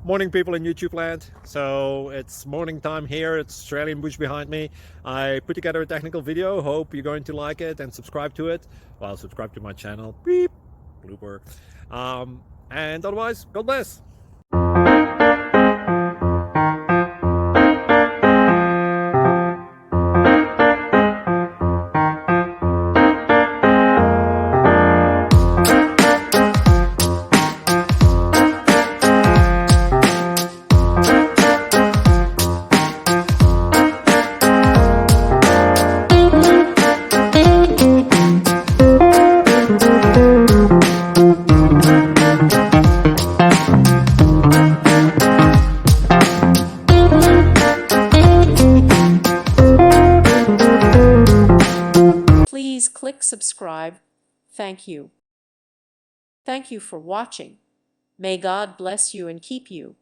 Morning, people in YouTube land. So it's morning time here. It's Australian bush behind me. I put together a technical video. Hope you're going to like it and subscribe to it. Well, subscribe to my channel. Beep. Blooper. And otherwise, God bless. Please click subscribe. Thank you. Thank you for watching. May God bless you and keep you.